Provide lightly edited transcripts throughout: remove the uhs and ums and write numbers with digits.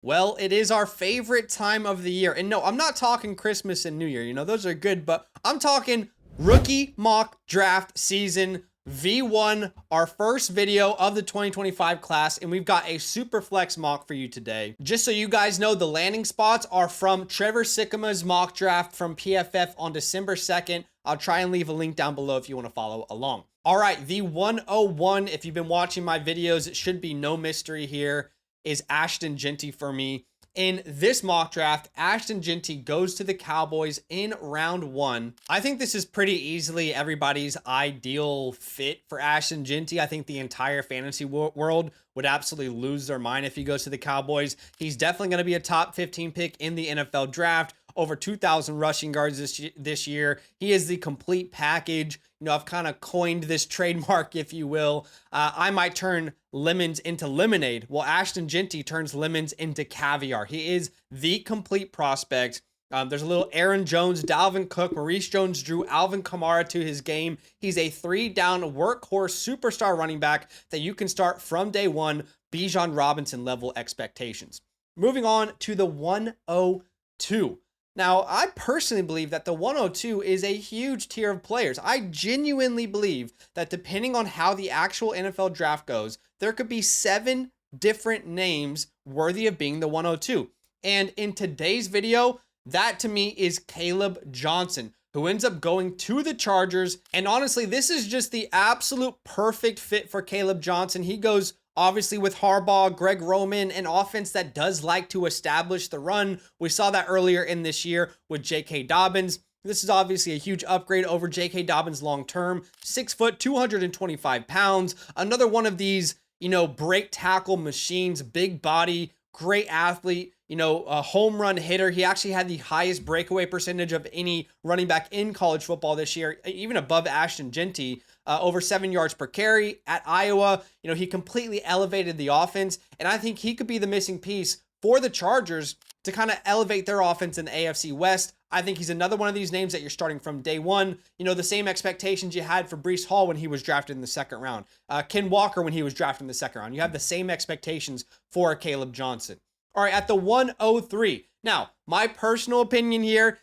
Well, it is our favorite time of the year. And no, I'm not talking Christmas and New Year. You know, those are good, but I'm talking rookie mock draft season V1, our first video of the 2025 class. And we've got a super flex mock for you today. Just so you guys know, the landing spots are from Trevor Sikkema's mock draft from PFF on December 2nd. I'll try and leave a link down below if you want to follow along. All right, the 101, if you've been watching my videos, it should be no mystery here, is Ashton Jeanty for me. In this mock draft, Ashton Jeanty goes to the Cowboys in round 1. I think this is pretty easily everybody's ideal fit for Ashton Jeanty. I think the entire fantasy world would absolutely lose their mind if he goes to the Cowboys. He's definitely going to be a top 15 pick in the NFL draft. Over 2,000 rushing yards this year. He is the complete package. You know, I've kind of coined this trademark, if you will. I might turn lemons into lemonade. Well, Ashton Jeanty turns lemons into caviar. He is the complete prospect. There's a little Aaron Jones, Dalvin Cook, Maurice Jones-Drew, Alvin Kamara to his game. He's a 3-down workhorse superstar running back that you can start from day one, Bijan Robinson level expectations. Moving on to the 102. Now, I personally believe that the 102 is a huge tier of players. I genuinely believe that depending on how the actual NFL draft goes, there could be 7 different names worthy of being the 102. And in today's video, that to me is Caleb Johnson, who ends up going to the Chargers. And honestly, this is just the absolute perfect fit for Caleb Johnson. He goes obviously with Harbaugh, Greg Roman, an offense that does like to establish the run. We saw that earlier in this year with J.K. Dobbins. This is obviously a huge upgrade over J.K. Dobbins long term. 6 foot, 225 pounds. Another one of these, you know, break tackle machines, big body, great athlete, you know, a home run hitter. He actually had the highest breakaway percentage of any running back in college football this year, even above Ashton Jeanty. Over 7 yards per carry at Iowa. You know, he completely elevated the offense, and I think he could be the missing piece for the Chargers to kind of elevate their offense in the AFC West. I think he's another one of these names that you're starting from day one. You know, the same expectations you had for Breece Hall when he was drafted in the second round. Ken Walker when he was drafted in the second round. You have the same expectations for Caleb Johnson. All right, at the 103. Now, my personal opinion here,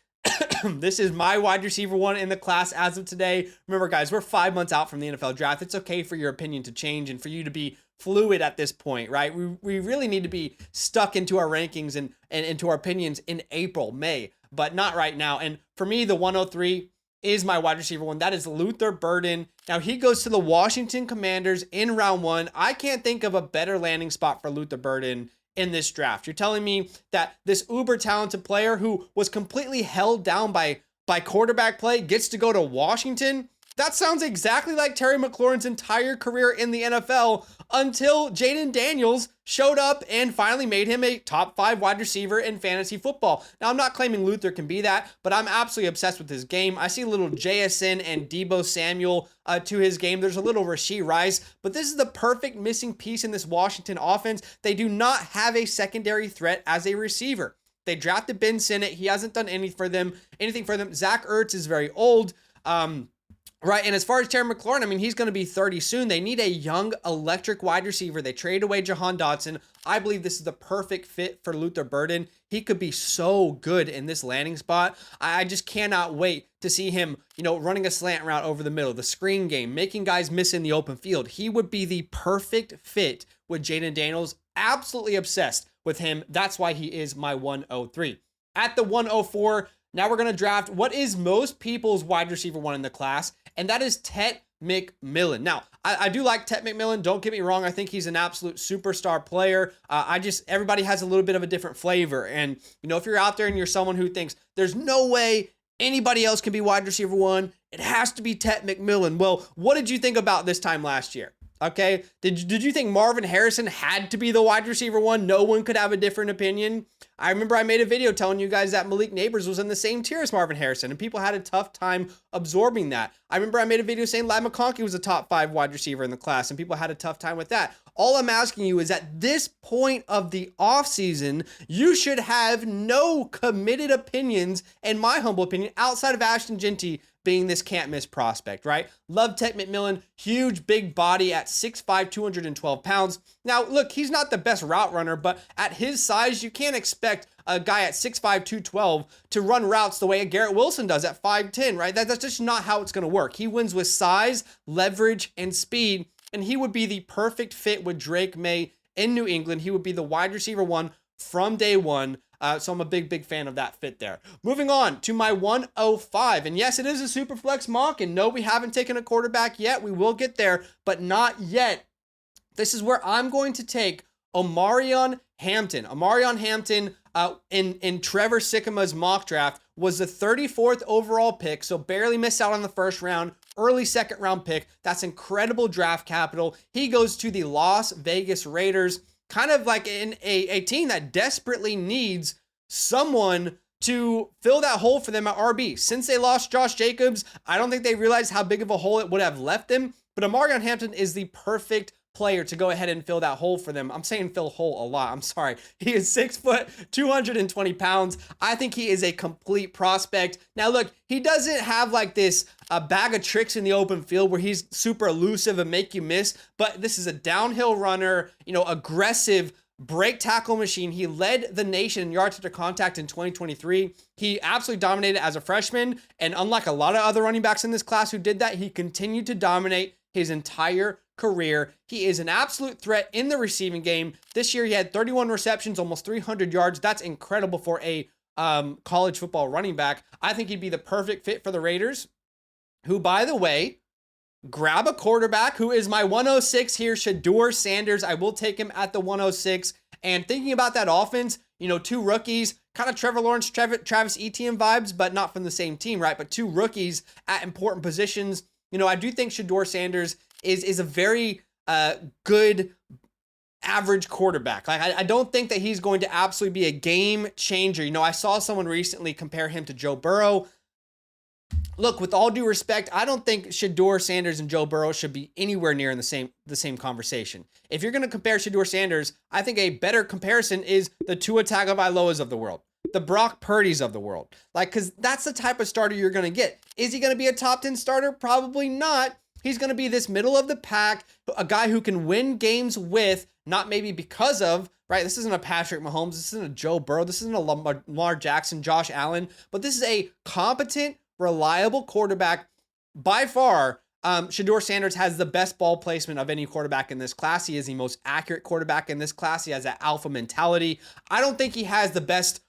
this is my wide receiver one in the class as of today. Remember, guys, we're 5 months out from the NFL draft. It's okay for your opinion to change and for you to be fluid at this point, right? We really need to be stuck into our rankings and into our opinions in April, May, but not right now. And for me, the 103 is my wide receiver one. That is Luther Burden. Now, he goes to the Washington Commanders in round 1. I can't think of a better landing spot for Luther Burden in this draft. You're telling me that this uber talented player who was completely held down by quarterback play gets to go to Washington? That sounds exactly like Terry McLaurin's entire career in the NFL until Jaden Daniels showed up and finally made him a top 5 wide receiver in fantasy football. Now, I'm not claiming Luther can be that, but I'm absolutely obsessed with his game. I see a little JSN and Deebo Samuel to his game. There's a little Rashee Rice, but this is the perfect missing piece in this Washington offense. They do not have a secondary threat as a receiver. They drafted Ben Sinnott. He hasn't done anything for them. Zach Ertz is very old. Right, and as far as Terry McLaurin, I mean, he's going to be 30 soon. They need a young, electric wide receiver. They traded away Jahan Dotson. I believe this is the perfect fit for Luther Burden. He could be so good in this landing spot. I just cannot wait to see him, you know, running a slant route over the middle, the screen game, making guys miss in the open field. He would be the perfect fit with Jaden Daniels. Absolutely obsessed with him. That's why he is my 103. At the 104, now we're going to draft what is most people's wide receiver one in the class, and that is Tet McMillan. Now, I do like Tet McMillan. Don't get me wrong. I think he's an absolute superstar player. Everybody has a little bit of a different flavor. And, you know, if you're out there and you're someone who thinks there's no way anybody else can be wide receiver one, it has to be Tet McMillan. Well, what did you think about this time last year? Okay. Did you think Marvin Harrison had to be the wide receiver one? No one could have a different opinion. I remember I made a video telling you guys that Malik Neighbors was in the same tier as Marvin Harrison, and people had a tough time absorbing that. I remember I made a video saying Ladd McConkey was a top 5 wide receiver in the class, and people had a tough time with that. All I'm asking you is at this point of the offseason, you should have no committed opinions, in my humble opinion, outside of Ashton Jeanty being this can't miss prospect, right? Love Ted McMillan, huge big body at 6'5", 212 pounds. Now, look, he's not the best route runner, but at his size, you can't expect a guy at 6'5", 212 to run routes the way a Garrett Wilson does at 5'10", right? That's just not how it's going to work. He wins with size, leverage, and speed, and he would be the perfect fit with Drake May in New England. He would be the wide receiver 1 from day one. So I'm a big fan of that fit there. Moving on to my 105. And yes, it is a super flex mock. And no, we haven't taken a quarterback yet. We will get there, but not yet. This is where I'm going to take Omarion Hampton. Omarion Hampton in Trevor Sycamores mock draft was the 34th overall pick. So barely missed out on the first round. Early second round pick. That's incredible draft capital. He goes to the Las Vegas Raiders. Kind of like in a team that desperately needs someone to fill that hole for them at RB. Since they lost Josh Jacobs, I don't think they realized how big of a hole it would have left them. But Omarion Hampton is the perfect player to go ahead and fill that hole for them. I'm saying fill hole a lot. I'm sorry. He is 6 foot, 220 pounds. I think he is a complete prospect. Now, look, he doesn't have like this bag of tricks in the open field where he's super elusive and make you miss, but this is a downhill runner, aggressive break tackle machine. He led the nation in yards after contact in 2023. He absolutely dominated as a freshman. And unlike a lot of other running backs in this class who did that, he continued to dominate his entire career. He is an absolute threat in the receiving game. This year, he had 31 receptions, almost 300 yards. That's incredible for a college football running back. I think he'd be the perfect fit for the Raiders, who, by the way, grab a quarterback who is my 106 here, Shedeur Sanders. I will take him at the 106. And thinking about that offense, 2 rookies, kind of Trevor Lawrence, Travis Etienne vibes, but not from the same team, right? But 2 rookies at important positions. I do think Shedeur Sanders is a very good average quarterback. Like, I don't think that he's going to absolutely be a game changer. I saw someone recently compare him to Joe Burrow. Look, with all due respect, I don't think Shedeur Sanders and Joe Burrow should be anywhere near in the same conversation. If you're going to compare Shedeur Sanders, I think a better comparison is the Tua Tagovailoas of the world, the Brock Purdy's of the world. Because that's the type of starter you're going to get. Is he going to be a top 10 starter? Probably not. He's going to be this middle of the pack, a guy who can win games with, not maybe because of, right? This isn't a Patrick Mahomes. This isn't a Joe Burrow. This isn't a Lamar Jackson, Josh Allen. But this is a competent, reliable quarterback. By far, Shedeur Sanders has the best ball placement of any quarterback in this class. He is the most accurate quarterback in this class. He has that alpha mentality. I don't think he has the best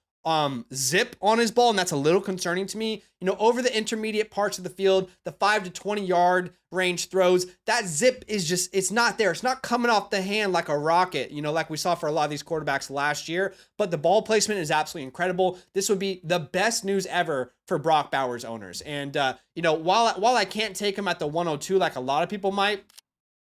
zip on his ball, and that's a little concerning to me. Over the intermediate parts of the field, the 5 to 20 yard range throws, that zip is just, it's not there. It's not coming off the hand like a rocket, like we saw for a lot of these quarterbacks last year, but the ball placement is absolutely incredible. This would be the best news ever for Brock Bowers owners. And, while I can't take him at the 102, like a lot of people might,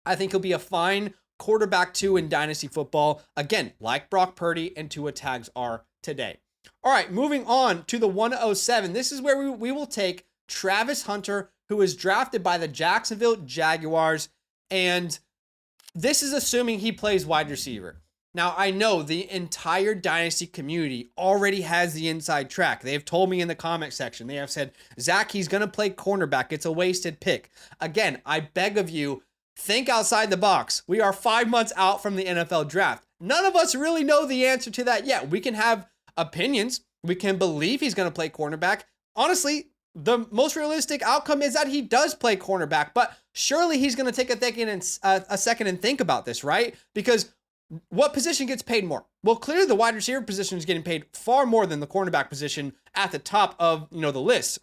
I think he'll be a fine quarterback 2 in Dynasty football. Again, like Brock Purdy and Tua Tags are today. All right, moving on to the 107. This is where we will take Travis Hunter, who was drafted by the Jacksonville Jaguars, and this is assuming he plays wide receiver. Now, I know the entire Dynasty community already has the inside track. They have told me in the comment section. They have said, Zach, he's going to play cornerback. It's a wasted pick. Again, I beg of you, think outside the box. We are 5 months out from the NFL draft. None of us really know the answer to that yet. We can have opinions. We can believe he's going to play cornerback. Honestly, the most realistic outcome is that he does play cornerback, but surely he's going to take a second and think about this, right? Because what position gets paid more? Well, clearly the wide receiver position is getting paid far more than the cornerback position at the top of, the list.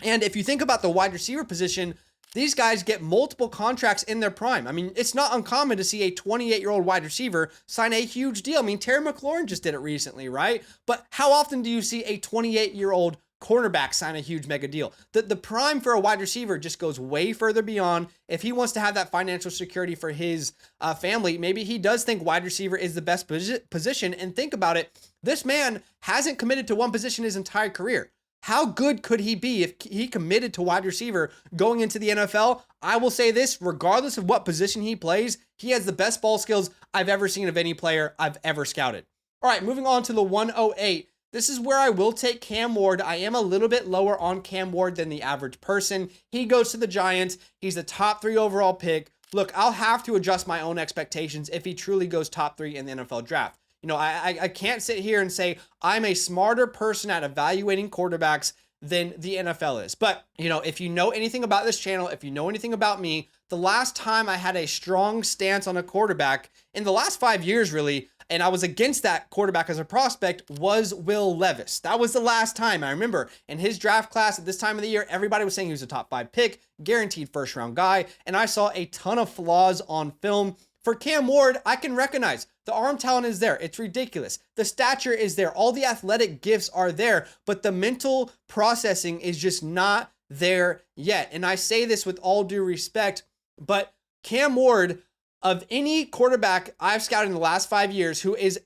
And if you think about the wide receiver position, these guys get multiple contracts in their prime. I mean, it's not uncommon to see a 28-year-old wide receiver sign a huge deal. I mean, Terry McLaurin just did it recently, right? But how often do you see a 28-year-old cornerback sign a huge mega deal? The prime for a wide receiver just goes way further beyond. If he wants to have that financial security for his family, maybe he does think wide receiver is the best position. And think about it, this man hasn't committed to one position his entire career. How good could he be if he committed to wide receiver going into the NFL? I will say this, regardless of what position he plays, he has the best ball skills I've ever seen of any player I've ever scouted. All right, moving on to the 108. This is where I will take Cam Ward. I am a little bit lower on Cam Ward than the average person. He goes to the Giants. He's the top 3 overall pick. Look, I'll have to adjust my own expectations if he truly goes top 3 in the NFL draft. You know, I can't sit here and say I'm a smarter person at evaluating quarterbacks than the NFL is. But, you know, if you know anything about this channel, if you know anything about me, the last time I had a strong stance on a quarterback in the last 5 years, really, and I was against that quarterback as a prospect, was Will Levis. That was the last time. I remember in his draft class at this time of the year, everybody was saying he was a top 5 pick, guaranteed first round guy, and I saw a ton of flaws on film. For Cam Ward, I can recognize the arm talent is there. It's ridiculous. The stature is there. All the athletic gifts are there, but the mental processing is just not there yet. And I say this with all due respect, but Cam Ward, of any quarterback I've scouted in the last 5 years who is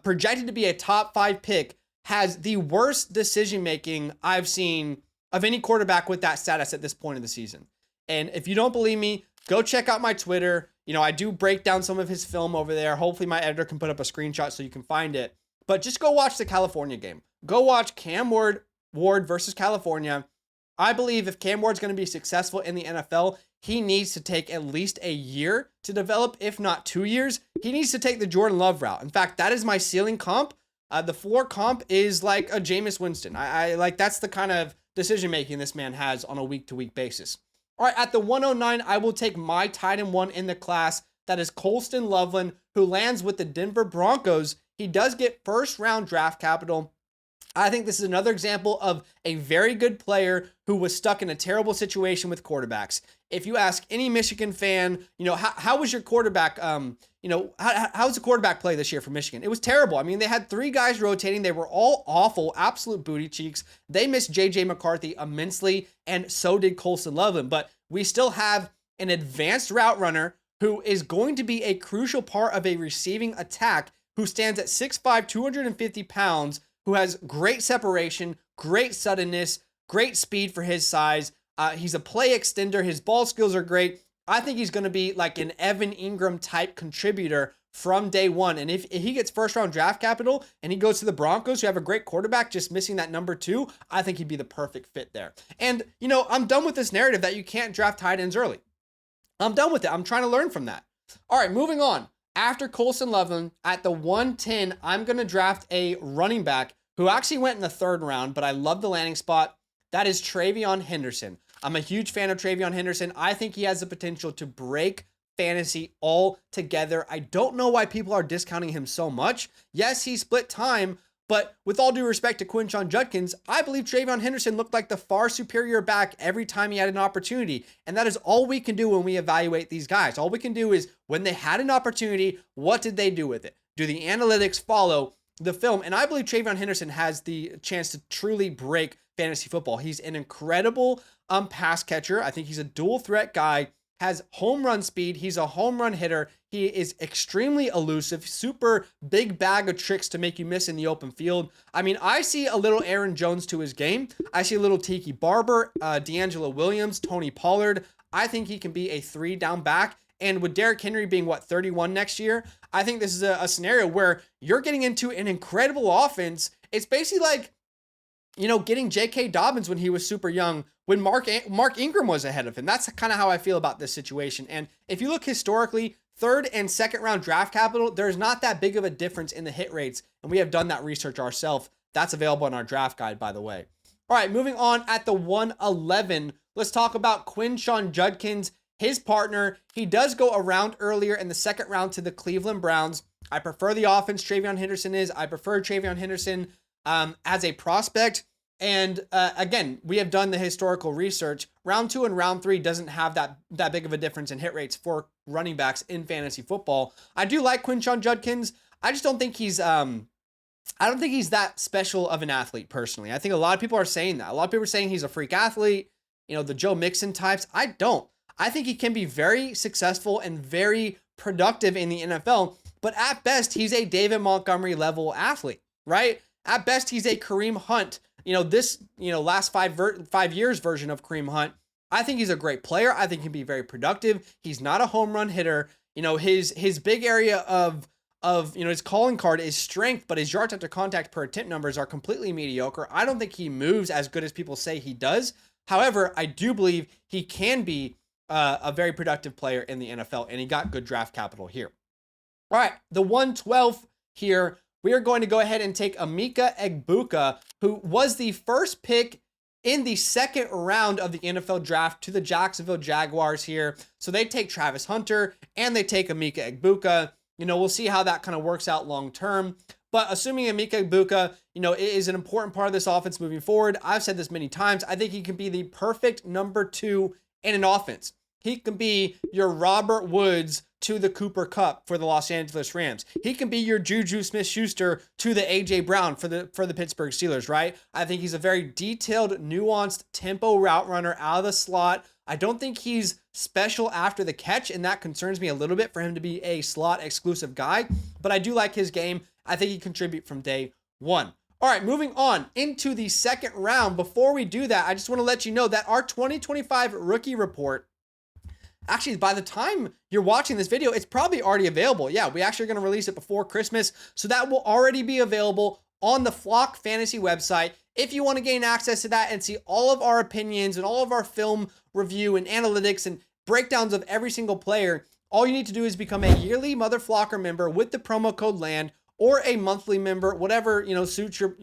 projected to be a top 5 pick, has the worst decision-making I've seen of any quarterback with that status at this point of the season. And if you don't believe me, go check out my Twitter. You know, I do break down some of his film over there. Hopefully my editor can put up a screenshot so you can find it. But just go watch the California game. Go watch Cam Ward versus California. I believe if Cam Ward's going to be successful in the NFL, he needs to take at least a year to develop, if not 2 years. He needs to take the Jordan Love route. In fact, that is my ceiling comp. The floor comp is like a Jameis Winston. I like, that's the kind of decision making this man has on a week-to-week basis. All right, at the 109, I will take my tight end 1 in the class. That is Colston Loveland, who lands with the Denver Broncos. He does get first-round draft capital. I think this is another example of a very good player who was stuck in a terrible situation with quarterbacks. If you ask any Michigan fan, you know, how was your quarterback, you know, how was the quarterback play this year for Michigan? It was terrible. I mean, they had 3 guys rotating. They were all awful, absolute booty cheeks. They missed J.J. McCarthy immensely, and so did Colston Loveland. But we still have an advanced route runner who is going to be a crucial part of a receiving attack, who stands at 6'5", 250 pounds, who has great separation, great suddenness, great speed for his size. He's a play extender. His ball skills are great. I think he's going to be like an Evan Ingram type contributor from day one. And if he gets first round draft capital and he goes to the Broncos, who have a great quarterback, just missing that number 2, I think he'd be the perfect fit there. And, you know, I'm done with this narrative that you can't draft tight ends early. I'm done with it. I'm trying to learn from that. All right, moving on. After Colston Loveland, at the 110, I'm going to draft a running back who actually went in the 3rd round, but I love the landing spot. That is TreVeyon Henderson. I'm a huge fan of TreVeyon Henderson. I think he has the potential to break fantasy altogether. I don't know why people are discounting him so much. Yes, he split time, but with all due respect to Quinshon Judkins, I believe TreVeyon Henderson looked like the far superior back every time he had an opportunity. And that is all we can do when we evaluate these guys. All we can do is, when they had an opportunity, what did they do with it? Do the analytics follow the film? And I believe TreVeyon Henderson has the chance to truly break fantasy football. He's an incredible pass catcher. I think he's a dual threat guy, has home run speed. He's a home run hitter. He is extremely elusive, super big bag of tricks to make you miss in the open field. I mean, I see a little Aaron Jones to his game. I see a little Tiki Barber, D'Angelo Williams, Tony Pollard. I think he can be a 3-down back. And with Derrick Henry being, 31 next year, I think this is a scenario where you're getting into an incredible offense. It's basically like, you know, getting J.K. Dobbins when he was super young, when Mark Ingram was ahead of him. That's kind of how I feel about this situation. And if you look historically, 3rd and 2nd round draft capital, there's not that big of a difference in the hit rates. And we have done that research ourselves. That's available in our draft guide, by the way. All right, moving on at the 111, let's talk about Quinshon Judkins, his partner. He does go around earlier in the 2nd round to the Cleveland Browns. I prefer the offense TreVeyon Henderson is. I prefer TreVeyon Henderson as a prospect. And again, we have done the historical research. Round 2 and round 3 doesn't have that big of a difference in hit rates for running backs in fantasy football. I do like Quinshon Judkins. I just don't think he's I don't think he's that special of an athlete personally. I think a lot of people are saying that. A lot of people are saying he's a freak athlete, you know, the Joe Mixon types. I don't. I think he can be very successful and very productive in the NFL, but at best, he's a David Montgomery level athlete, right? At best, he's a Kareem Hunt, this, last 5 years version of Kareem Hunt, I think he's a great player. I think he can be very productive. He's not a home run hitter. His big area of his calling card is strength, but his yards after contact per attempt numbers are completely mediocre. I don't think he moves as good as people say he does. However, I do believe he can be a very productive player in the NFL, and he got good draft capital here. All right, the 112th here, we are going to go ahead and take Emeka Egbuka, who was the first pick in the second round of the NFL draft to the Jacksonville Jaguars here. So they take Travis Hunter and they take Emeka Egbuka. We'll see how that kind of works out long term. But assuming Emeka Egbuka, is an important part of this offense moving forward, I've said this many times, I think he can be the perfect number 2 in an offense. He can be your Robert Woods to the Cooper Kupp for the Los Angeles Rams. He can be your Juju Smith-Schuster to the A.J. Brown for the Pittsburgh Steelers, right? I think he's a very detailed, nuanced tempo route runner out of the slot. I don't think he's special after the catch, and that concerns me a little bit for him to be a slot exclusive guy, but I do like his game. I think he contribute from day one. All right, moving on into the second round. Before we do that, I just want to let you know that our 2025 rookie report, actually, by the time you're watching this video, it's probably already available. Yeah, we actually are going to release it before Christmas, so that will already be available on the Flock Fantasy website. If you want to gain access to that and see all of our opinions and all of our film review and analytics and breakdowns of every single player, all you need to do is become a yearly Mother Flocker member with the promo code LAND, or a monthly member, whatever, suits your,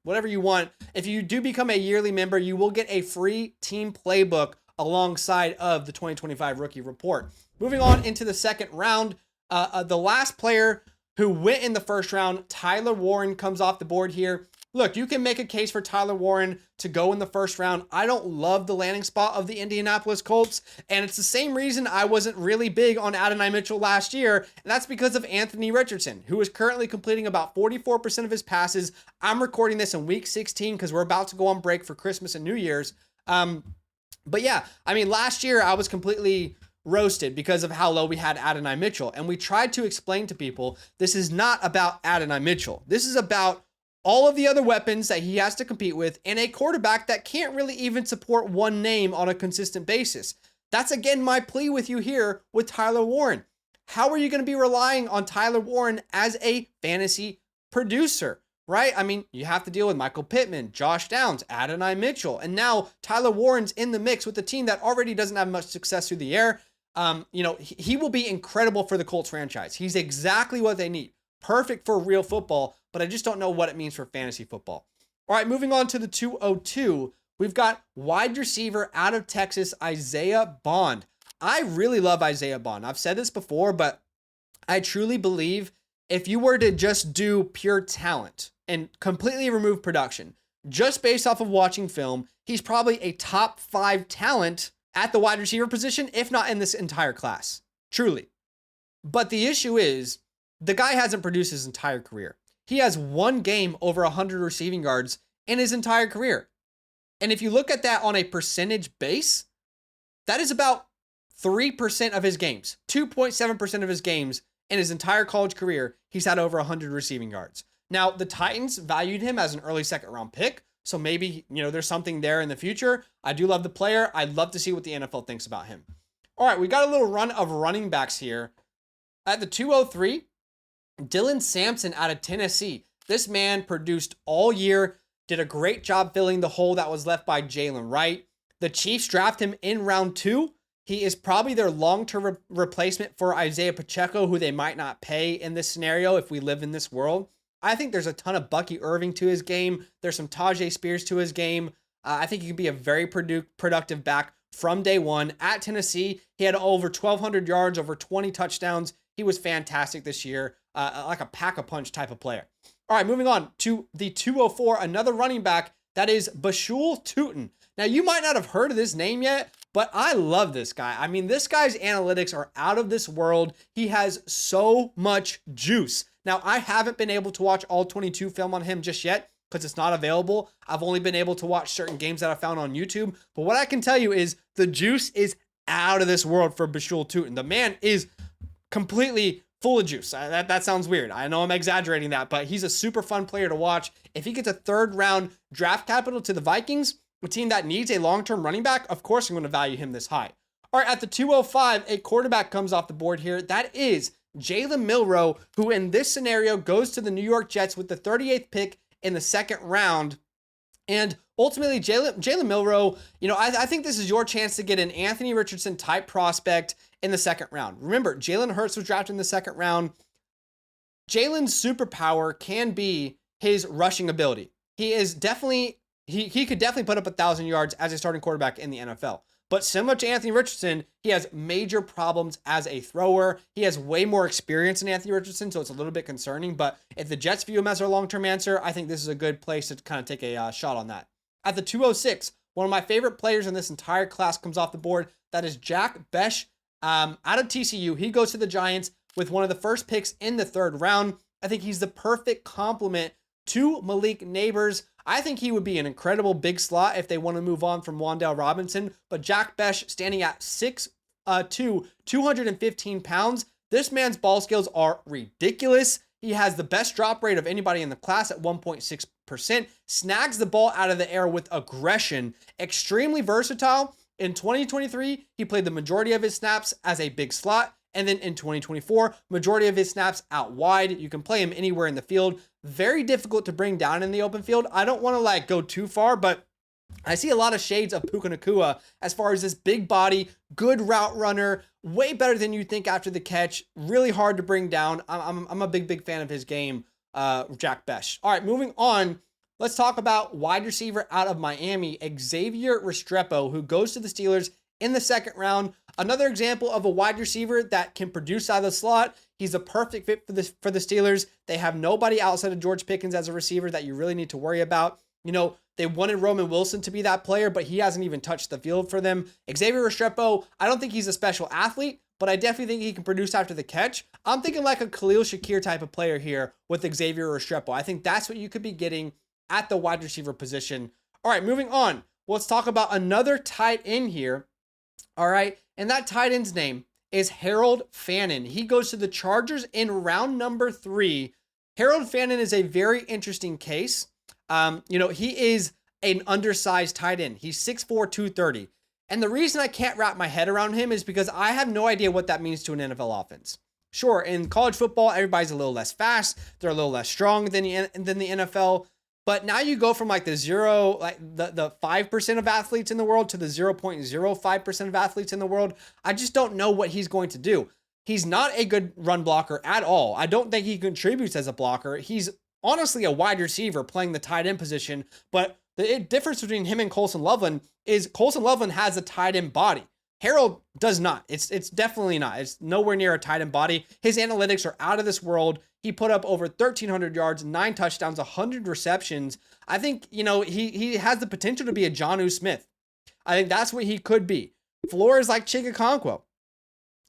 whatever you want. If you do become a yearly member, you will get a free team playbook alongside of the 2025 rookie report. Moving on into the second round, the last player who went in the first round, Tyler Warren, comes off the board here. Look, you can make a case for Tyler Warren to go in the first round. I don't love the landing spot of the Indianapolis Colts, and it's the same reason I wasn't really big on Adonai Mitchell last year, and that's because of Anthony Richardson, who is currently completing about 44% of his passes. I'm recording this in week 16 because we're about to go on break for Christmas and New Year's. But yeah, last year I was completely roasted because of how low we had Adonai Mitchell, and we tried to explain to people this is not about Adonai Mitchell. This is about all of the other weapons that he has to compete with, and a quarterback that can't really even support one name on a consistent basis. That's again my plea with you here with Tyler Warren. How are you going to be relying on Tyler Warren as a fantasy producer, right? You have to deal with Michael Pittman, Josh Downs, Adonai Mitchell, and now Tyler Warren's in the mix with a team that already doesn't have much success through the air. He will be incredible for the Colts franchise. He's exactly what they need. Perfect for real football, but I just don't know what it means for fantasy football. All right, moving on to the 202, we've got wide receiver out of Texas, Isaiah Bond. I really love Isaiah Bond. I've said this before, but I truly believe if you were to just do pure talent and completely remove production, just based off of watching film, he's probably a top 5 talent at the wide receiver position, if not in this entire class. Truly. But the issue is, the guy hasn't produced his entire career. He has one game over 100 receiving yards in his entire career. And if you look at that on a percentage base, that is about 3% of his games, 2.7% of his games in his entire college career, he's had over 100 receiving yards. Now, the Titans valued him as an early second round pick, so maybe, there's something there in the future. I do love the player. I'd love to see what the NFL thinks about him. All right, we got a little run of running backs here. At the 203, Dylan Sampson out of Tennessee. This man produced all year, did a great job filling the hole that was left by Jalen Wright. The Chiefs draft him in round 2. He is probably their long-term replacement for Isaiah Pacheco, who they might not pay in this scenario if we live in this world. I think there's a ton of Bucky Irving to his game. There's some Tajay Spears to his game. I think he can be a very productive back from day one. At Tennessee, he had over 1,200 yards, over 20 touchdowns. He was fantastic this year, like a pack-a-punch type of player. All right, moving on to the 204, another running back, that is Bashul Tutin. Now, you might not have heard of this name yet, but I love this guy. This guy's analytics are out of this world. He has so much juice. Now, I haven't been able to watch all 22 film on him just yet because it's not available. I've only been able to watch certain games that I found on YouTube. But what I can tell you is the juice is out of this world for Bashul Tutin. The man is completely full of juice. That sounds weird. I know I'm exaggerating that, but he's a super fun player to watch. If he gets a 3rd round draft capital to the Vikings, a team that needs a long-term running back, of course I'm going to value him this high. All right, at the 205, a quarterback comes off the board here. That is Jalen Milroe, who in this scenario goes to the New York Jets with the 38th pick in the 2nd round. And ultimately, Jalen Milroe, I think this is your chance to get an Anthony Richardson type prospect in the 2nd round. Remember, Jalen Hurts was drafted in the 2nd round. Jalen's superpower can be his rushing ability. He is definitely, he could definitely put up 1,000 yards as a starting quarterback in the NFL. But similar to Anthony Richardson, he has major problems as a thrower. He has way more experience than Anthony Richardson, so it's a little bit concerning. But if the Jets view him as their long-term answer, I think this is a good place to kind of take a shot on that. At the 206, one of my favorite players in this entire class comes off the board. That is Jack Besh out of TCU. He goes to the Giants with one of the first picks in the 3rd round. I think he's the perfect complement to Malik Neighbors. I think he would be an incredible big slot if they want to move on from Wan'Dale Robinson. But Jack Besh, standing at 6'2", 215 pounds. This man's ball skills are ridiculous. He has the best drop rate of anybody in the class at 1.6%. Snags the ball out of the air with aggression. Extremely versatile. In 2023, he played the majority of his snaps as a big slot. And then in 2024, majority of his snaps out wide. You can play him anywhere in the field. Very difficult to bring down in the open field. I don't want to go too far, but I see a lot of shades of Puka Nacua as far as this big body, good route runner, way better than you think after the catch. Really hard to bring down. I'm a big fan of his game, Jack Besh. All right, moving on. Let's talk about wide receiver out of Miami, Xavier Restrepo, who goes to the Steelers in the 2nd round. Another example of a wide receiver that can produce out of the slot. He's a perfect fit for the Steelers. They have nobody outside of George Pickens as a receiver that you really need to worry about. They wanted Roman Wilson to be that player, but he hasn't even touched the field for them. Xavier Restrepo, I don't think he's a special athlete, but I definitely think he can produce after the catch. I'm thinking like a Khalil Shakir type of player here with Xavier Restrepo. I think that's what you could be getting at the wide receiver position. All right, moving on. Let's talk about another tight end here. All right, and that tight end's name is Harold Fannin. He goes to the Chargers in round number 3. Harold Fannin is a very interesting case. He is an undersized tight end. He's 6'4", 230. And the reason I can't wrap my head around him is because I have no idea what that means to an NFL offense. Sure, in college football, everybody's a little less fast. They're a little less strong than the NFL. But now you go from the 5% of athletes in the world to the 0.05% of athletes in the world. I just don't know what he's going to do. He's not a good run blocker at all. I don't think he contributes as a blocker. He's honestly a wide receiver playing the tight end position. But the difference between him and Colson Loveland is Colson Loveland has a tight end body. Harold does not. It's definitely not. It's nowhere near a tight end body. His analytics are out of this world. He put up over 1,300 yards, 9 touchdowns, 100 receptions. I think, he has the potential to be a Jonnu Smith. I think that's what he could be. Floor is like Chigga.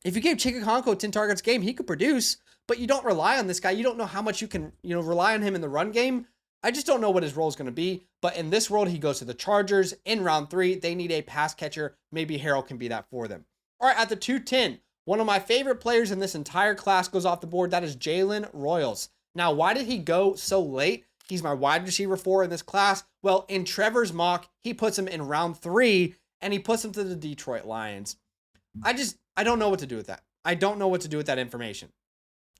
If you gave Chigga 10 targets a game, he could produce, but you don't rely on this guy. You don't know how much you can, rely on him in the run game. I just don't know what his role is going to be. But in this world, he goes to the Chargers in round 3. They need a pass catcher. Maybe Harold can be that for them. All right, at the 210, one of my favorite players in this entire class goes off the board. That is Jalen Royals. Now, why did he go so late? He's my wide receiver 4 in this class. Well, in Trevor's mock, he puts him in round 3, and he puts him to the Detroit Lions. I don't know what to do with that. I don't know what to do with that information.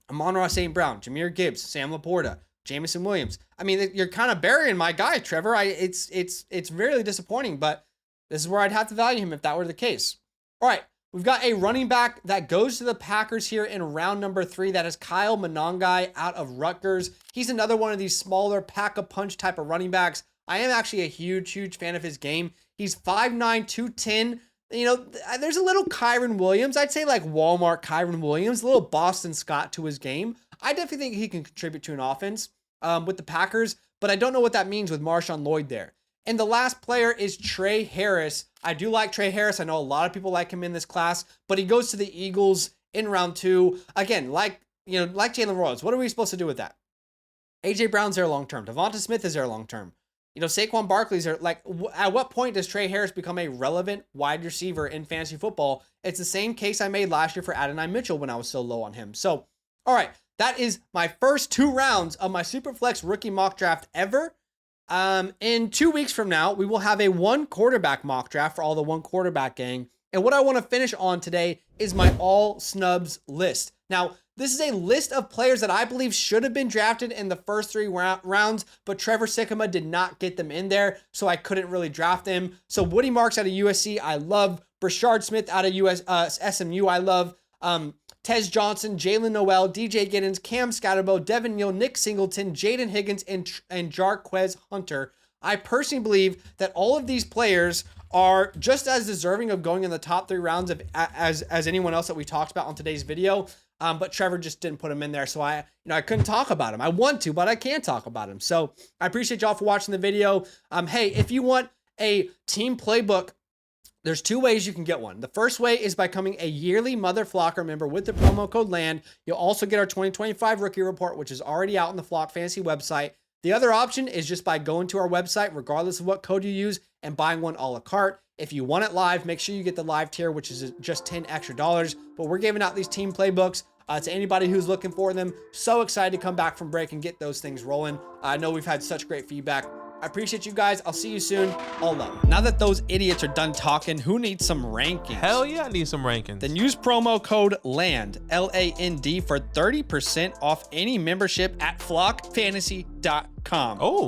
Amon-Ra St. Brown, Jahmyr Gibbs, Sam Laporta, Jameson Williams. I mean, you're kind of burying my guy, Trevor. It's really disappointing, but this is where I'd have to value him if that were the case. All right, we've got a running back that goes to the Packers here in round number 3. That is Kyle Monangai out of Rutgers. He's another one of these smaller pack-a-punch type of running backs. I am actually a huge fan of his game. He's 5'9", 210. There's a little Kyron Williams. I'd say like Walmart Kyron Williams, a little Boston Scott to his game. I definitely think he can contribute to an offense with the Packers, but I don't know what that means with Marshawn Lloyd there. And the last player is Trey Harris. I do like Trey Harris. I know a lot of people like him in this class, but he goes to the Eagles in round 2. Again, like Jalen Royals. What are we supposed to do with that? AJ Brown's there long-term. Devonta Smith is there long-term. Saquon Barkley's there. At what point does Trey Harris become a relevant wide receiver in fantasy football? It's the same case I made last year for Adonai Mitchell when I was so low on him. So, All right, that is my first 2 rounds of my Superflex rookie mock draft ever. In 2 weeks from now, we will have a 1 quarterback mock draft for all the 1 quarterback gang. And what I want to finish on today is my all snubs list. Now, this is a list of players that I believe should have been drafted in the first 3 rounds, but Trevor Sikkema did not get them in there, so I couldn't really draft them. So Woody Marks out of USC, I love. Brashard Smith out of SMU, I love. Tez Johnson, Jalen Noel, DJ Giddens, Cam Scatterbo, Devin Neal, Nick Singleton, Jaden Higgins, and Jarquez Hunter. I personally believe that all of these players are just as deserving of going in the top 3 rounds as anyone else that we talked about on today's video. But Trevor just didn't put him in there, so I couldn't talk about him. I want to, but I can't talk about him. So I appreciate y'all for watching the video. Hey, if you want a team playbook, there's 2 ways you can get one. The first way is by becoming a yearly Mother Flocker member with the promo code LAND. You'll also get our 2025 rookie report, which is already out on the Flock Fantasy website. The other option is just by going to our website, regardless of what code you use, and buying one a la carte. If you want it live, make sure you get the live tier, which is just $10 extra. But we're giving out these team playbooks to anybody who's looking for them. So excited to come back from break and get those things rolling. I know we've had such great feedback. I appreciate you guys. I'll see you soon. All love. Now that those idiots are done talking, who needs some rankings? Hell yeah, I need some rankings. Then use promo code LAND, LAND, for 30% off any membership at flockfantasy.com. Oh.